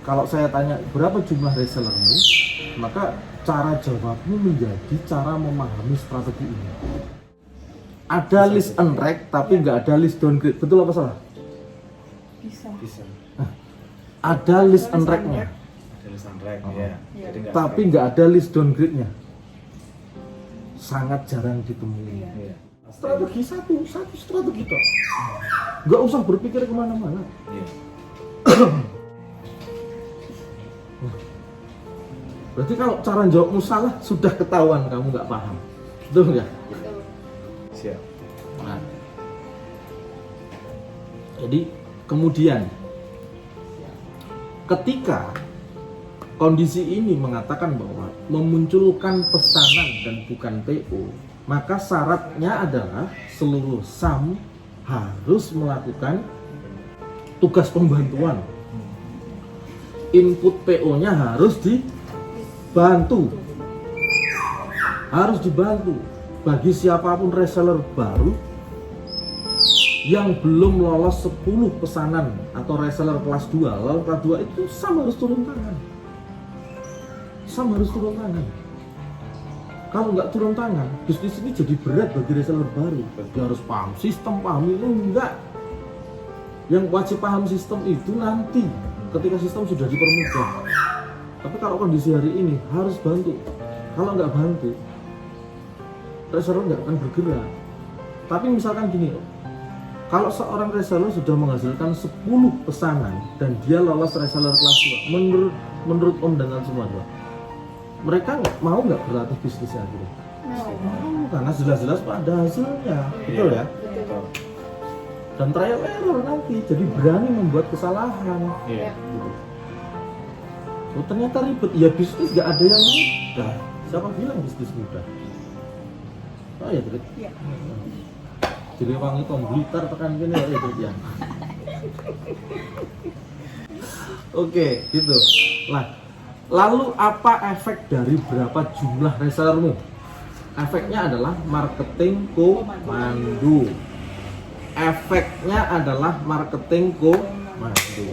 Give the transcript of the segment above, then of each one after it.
Kalau saya tanya berapa jumlah resellermu, maka cara jawabmu menjadi cara memahami strategi ini. Ada list unranked tapi nggak ada list downgrade, betul apa salah? Bisa. Ada list unranked-nya, Ada list unranked, ya. Jadi nggak tapi nggak ada list downgrade-nya. Sangat jarang ditemui. Iya. Strategi satu strategi kok. Nggak usah berpikir kemana-mana. Iya. Berarti kalau cara jawabmu salah, sudah ketahuan kamu nggak paham. Betul nggak? Siap. Nah, jadi kemudian ketika kondisi ini mengatakan bahwa memunculkan pesanan dan bukan PO, maka syaratnya adalah seluruh SAM harus melakukan tugas pembantuan. Input PO-nya harus dibantu. Harus dibantu. Bagi siapapun reseller baru yang belum lolos 10 pesanan atau reseller kelas 2, lalu kelas 2 itu SAM harus turun tangan. SAM harus turun tangan. Kalau nggak turun tangan, bisnis ini jadi berat bagi reseller baru. Dia harus paham sistem, paham ini enggak. Yang wajib paham sistem itu nanti ketika sistem sudah dipermudah. Tapi kalau kondisi hari ini harus bantu. Kalau nggak bantu, reseller nggak akan bergerak. Tapi misalkan gini, kalau seorang reseller sudah menghasilkan 10 pesanan dan dia lolos reseller kelas 2, menurut Om dan semua dua, mereka mau nggak berlatih bisnisnya gitu? Mau, karena jelas-jelas ada hasilnya, betul ya? Betul. Dan trial error nanti, jadi berani membuat kesalahan. Iya. Gitu. Oh, ternyata ribet, ya bisnis nggak ada yang mudah. Siapa bilang bisnis mudah? Oh ya, betul. Iya. Jadi wangi Tom Blitar tekan gini ya itu ya. Oke, gitu. Nah, lalu apa efek dari berapa jumlah resellermu? Efeknya adalah marketing komando. Efeknya adalah marketing komando.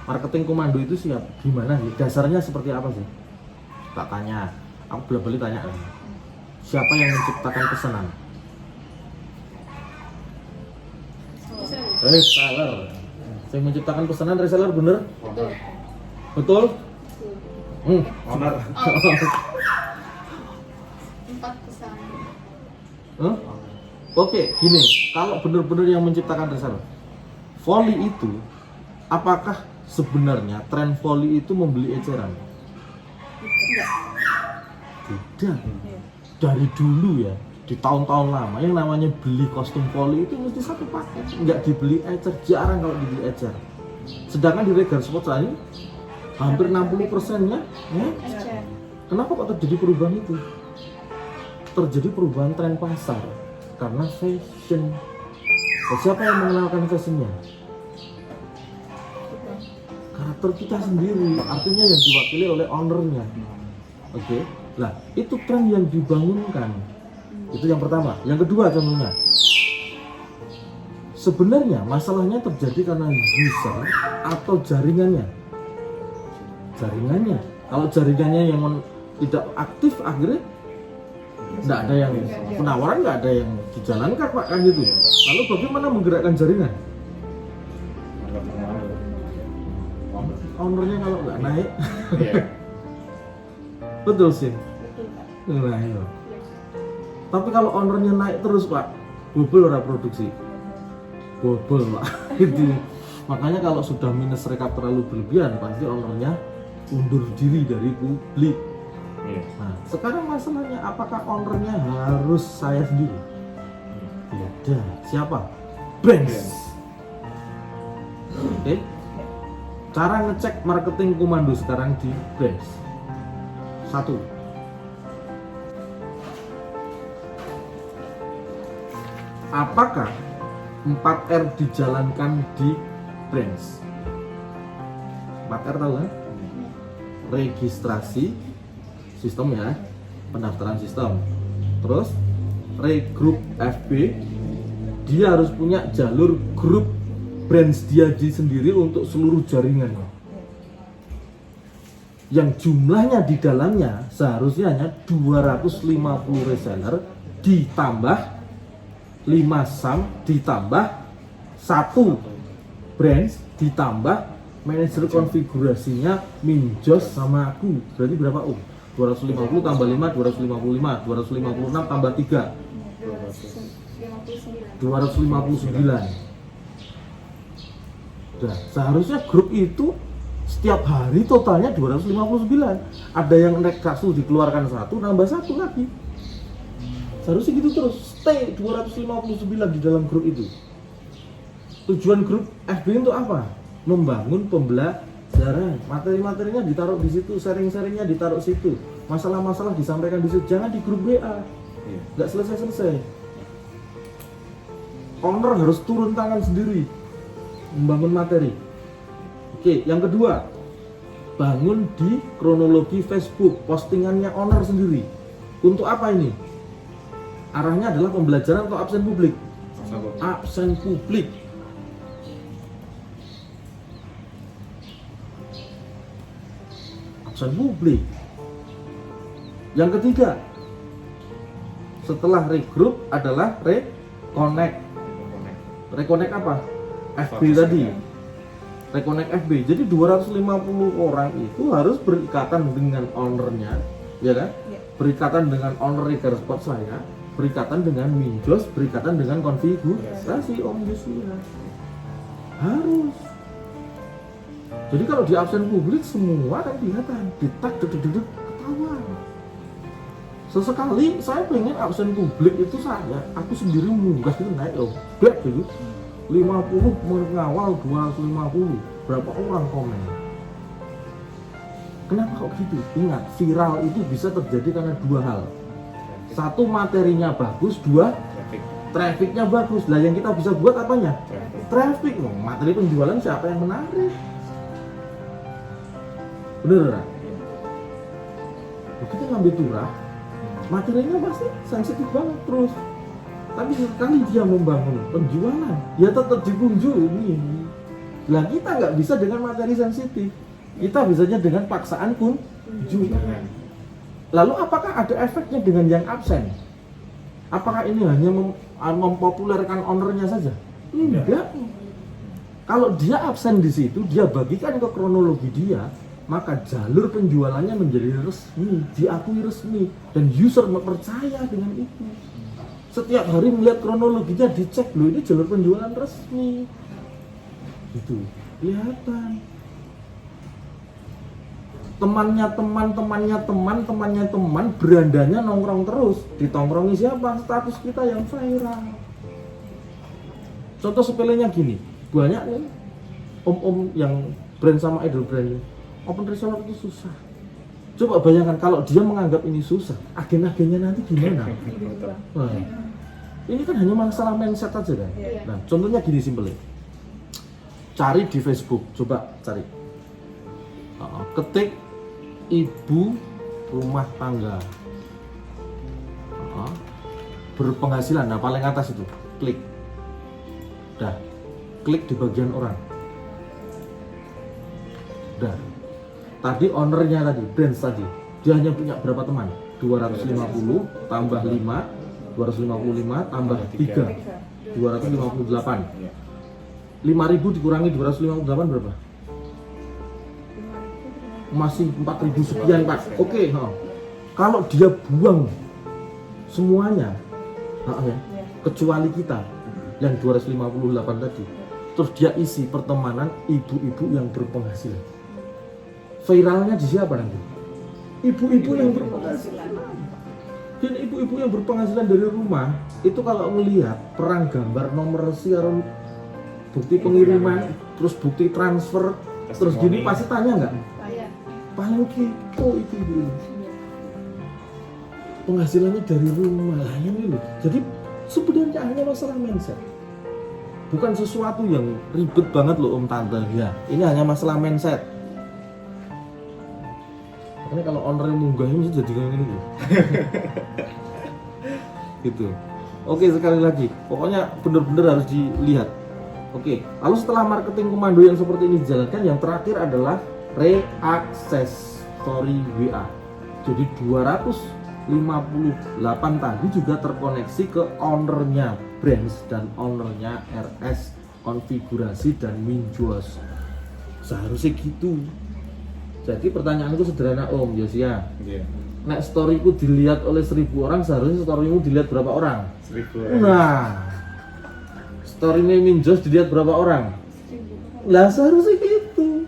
Marketing komando itu siap gimana sih? Dasarnya seperti apa sih? Tak tanya. Aku bolak-balik tanya. Siapa yang menciptakan pesanan? Reseller. Yang menciptakan pesanan reseller, bener? Betul? Owner. 4 pesanan. Huh? Oke, gini, kalau benar-benar yang menciptakan reseller, volley itu, apakah sebenarnya tren volley itu membeli eceran? Tidak. Dari dulu ya, di tahun-tahun lama yang namanya beli kostum volley itu mesti satu paket, nggak dibeli ecer, jarang kalau dibeli ecer. Sedangkan di Regal Sports ini hampir 60%-nya Ecer. Kenapa kok terjadi perubahan itu? Terjadi perubahan tren pasar karena fashion. Dan siapa yang mengenalkan fashionnya? Karakter kita sendiri, artinya yang diwakili oleh ownernya. Oke, lah itu tren yang dibangunkan. Itu yang pertama. Yang kedua contohnya, sebenarnya masalahnya terjadi karena user atau jaringannya. Jaringannya. Kalau jaringannya yang tidak aktif, akhirnya nggak ada yang penawaran, nggak ada yang dijalankan Pak, kan gitu. Lalu bagaimana menggerakkan jaringan? Ownernya kalau nggak naik, Iya. betul sih. Betul, Pak. Nah, iya. Tapi kalau ownernya naik terus Pak, bobol ora produksi. Bobol Pak. Gitu. Makanya kalau sudah minus rekap terlalu berlebihan, pasti ownernya undur diri dari publik. Iya. Nah, sekarang masalahnya apakah ownernya harus saya sendiri? Tidak. Siapa? Brands. Oke. Cara ngecek marketing komando sekarang di Brands. 1. Apakah 4R dijalankan di Brands? 4R tahu kan? Registrasi sistem ya, pendaftaran sistem. Terus regroup FB, dia harus punya jalur grup brands dia sendiri untuk seluruh jaringannya. yang jumlahnya di dalamnya seharusnya hanya 250 reseller ditambah 5 saham ditambah 1 brand ditambah manajer konfigurasinya Minjos sama aku. Berarti berapa Om? 250 tambah 5 255, 256 tambah 3 259. Nah, seharusnya grup itu setiap hari totalnya 259. Ada yang naik kasus dikeluarkan 1 nambah 1 lagi. Seharusnya gitu terus, stay 259 di dalam grup itu. Tujuan grup FB untuk apa? Membangun pembelajaran. Materi-materinya ditaruh di situ, sharing-sharingnya ditaruh situ. Masalah-masalah disampaikan di situ, jangan di grup WA. Nggak selesai-selesai. Owner harus turun tangan sendiri membangun materi. Oke, yang kedua, bangun di kronologi Facebook, postingannya owner sendiri. Untuk apa ini? Arahnya adalah pembelajaran atau absen publik? Absen publik. Absen publik. Yang ketiga, setelah regroup adalah reconnect. Reconnect apa? FB tadi. Reconnect FB. Jadi 250 orang itu harus berikatan dengan ownernya, ya kan? Ya. Berikatan dengan owner Reader Spot saya, berikatan dengan Minjos, berikatan dengan konfigurasi Om Yusmina. Harus. Jadi kalau di absen publik semua kan kelihatan, ditak dedek ketahuan. Sesekali saya pengen absen publik itu aku sendiri munggah itu naik loh, gak dulu 50 mengawal 250, berapa orang komen? Kenapa kok gitu? Ingat, viral itu bisa terjadi karena dua hal. Satu, materinya bagus, dua, trafficnya bagus. Lah yang kita bisa buat apanya? Traffic. Materi penjualan siapa yang menarik? Bener kan? Kita ngambil turah, materinya pasti sensitif banget terus. Tapi sekali dia membangun penjualan, ya tetap dikunjungi. Lah kita nggak bisa dengan materi sensitif, kita bisanya dengan paksaan kunjungan. Lalu apakah ada efeknya dengan yang absen? Apakah ini hanya mempopulerkan ownernya saja? Enggak. Kalau dia absen di situ, dia bagikan ke kronologi dia, maka jalur penjualannya menjadi resmi, diakui resmi, dan user percaya dengan itu. Setiap hari melihat kronologinya, dicek loh, ini jalur penjualan resmi. Itu kelihatan. Temannya teman, berandanya nongkrong terus. Ditongkrongi siapa? Status kita yang viral. Contoh sepelenya gini, banyak nih om-om yang brand sama idol brand, open reseller itu susah. Coba bayangkan kalau dia menganggap ini susah, agen-agennya nanti gimana? Nah, ini kan hanya masalah mindset aja kan. Nah, contohnya gini simpelnya. Cari di Facebook, coba cari. Ketik ibu rumah tangga. Berpenghasilan, nah paling atas itu, klik. Dah, klik di bagian orang. Dah. Tadi ownernya tadi, brands tadi, dia hanya punya berapa teman? 250 tambah 5, 255 tambah 3, 258. 5.000 dikurangi 258 berapa? Masih 4.000 sekian Pak. Oke, kalau dia buang semuanya, kecuali kita yang 258 tadi, terus dia isi pertemanan ibu-ibu yang berpenghasilan. Viralnya di siapa nanti? Ibu-ibu yang berpenghasilan. Dan ibu-ibu yang berpenghasilan dari rumah itu kalau melihat perang gambar nomor siaran, bukti pengiriman, terus bukti transfer, terus gini pasti tanya nggak? Paling kepo itu ibu. Penghasilannya dari rumah lah ini loh. Jadi sebenarnya hanya masalah mindset. Bukan sesuatu yang ribet banget loh Om Tante ya. Ini hanya masalah mindset. Makanya kalau owner yang munggah ini mesti jadi kayak gini. Gitu. Oke, sekali lagi, pokoknya benar-benar harus dilihat. Oke, lalu setelah marketing komando yang seperti ini dijalankan, yang terakhir adalah reakses. story WA. Jadi 258 tadi juga terkoneksi ke ownernya branch dan ownernya RS, konfigurasi dan Minjos. Seharusnya gitu. Jadi pertanyaanku sederhana Om Yosia. Iya. Nek storyku dilihat oleh 1000 orang, seharusnya storymu dilihat berapa orang? 1000. Nah, storynya Minjos dilihat berapa orang? Lah seharusnya gitu.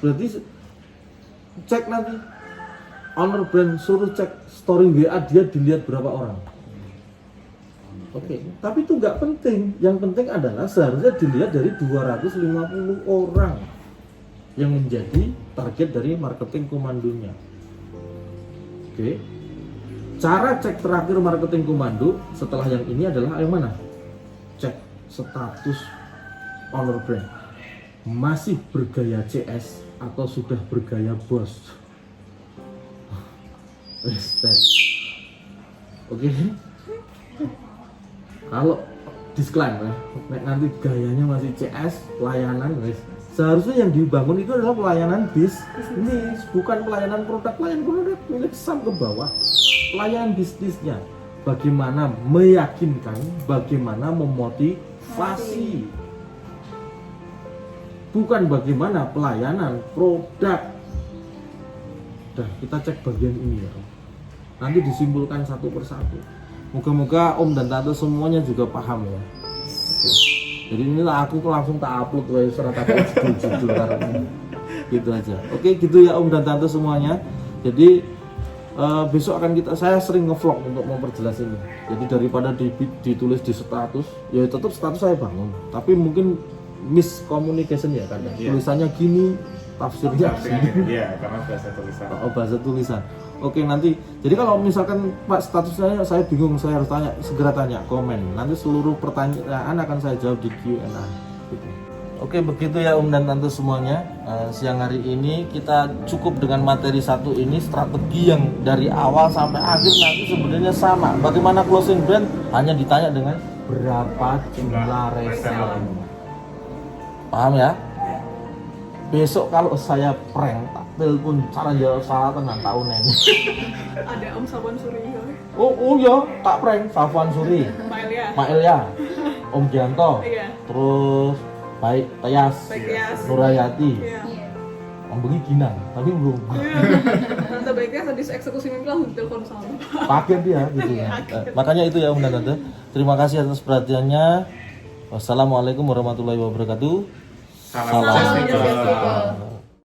Berarti cek nanti owner brand suruh cek story WA dia dilihat berapa orang. Oke, tapi itu nggak penting. Yang penting adalah seharusnya dilihat dari 250 orang yang menjadi target dari marketing komandonya. Oke. Cara cek terakhir marketing komando setelah yang ini adalah yang mana? Cek status owner brand. Masih bergaya CS atau sudah bergaya bos? Oke. Kalau disclaimer, nanti gayanya masih CS, pelayanan guys. Seharusnya yang dibangun itu adalah pelayanan bisnis, bukan pelayanan produk. Pelayanan produk milik Sam ke bawah. Pelayanan bisnisnya, bagaimana meyakinkan, bagaimana memotivasi, bukan bagaimana pelayanan produk. Dah, kita cek bagian ini ya. Nanti disimpulkan satu persatu. Moga-moga Om dan Tante semuanya juga paham ya. Oke. Jadi inilah aku langsung tak upload surat judul karena gitu aja. Oke, gitu ya Om dan Tante semuanya. Jadi besok akan saya sering ngevlog untuk memperjelas ini. Jadi daripada ditulis di status, ya tetap status saya bangun. Tapi mungkin miscommunication ya karena tulisannya gini, tafsirnya gini. Iya, karena bahasa tulisan. Oh, bahasa tulisan. Oke, nanti jadi kalau misalkan Pak statusnya saya bingung, saya harus tanya, segera tanya komen. Nanti seluruh pertanyaan akan saya jawab di Q&A gitu. Oke, begitu ya Om dan Tante semuanya. Siang hari ini kita cukup dengan materi satu ini, strategi yang dari awal sampai akhir nanti sebenarnya sama. Bagaimana closing brand hanya ditanya dengan berapa jumlah reseller. Paham ya? Besok kalau saya prank tak telepon cara jawab salah tenan tahunan. Ada Om Safwan Suri. Oh ya, tak prank Safwan Suri. Mak Elia. Om Gianto. Iya. Terus Baik Tias. Nurayati. Iya. Om Bengi Ginang, tapi belum. Tante baiknya habis eksekusi mimpi langsung ditelepon sama Bapak. Kaget dia gitu ya. Makanya itu ya Om dan Tante. Terima kasih atas perhatiannya. Wassalamualaikum warahmatullahi wabarakatuh. Salam. Salam.